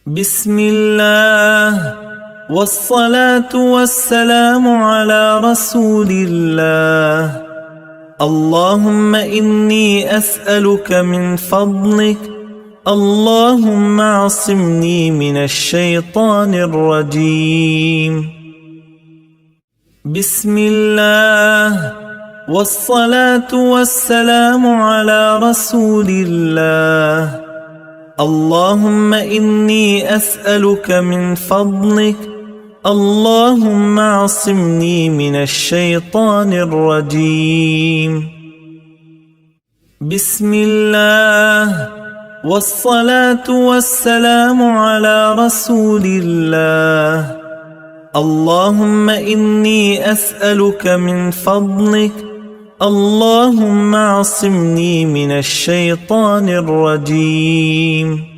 بسم الله والصلاة والسلام على رسول الله. اللهم إني أسألك من فضلك، اللهم اعصمني من الشيطان الرجيم. بسم الله والصلاة والسلام على رسول الله. اللهم إني أسألك من فضلك، اللهم اعصمني من الشيطان الرجيم. بسم الله والصلاة والسلام على رسول الله. اللهم إني أسألك من فضلك، اللهم اعصمني من الشيطان الرجيم.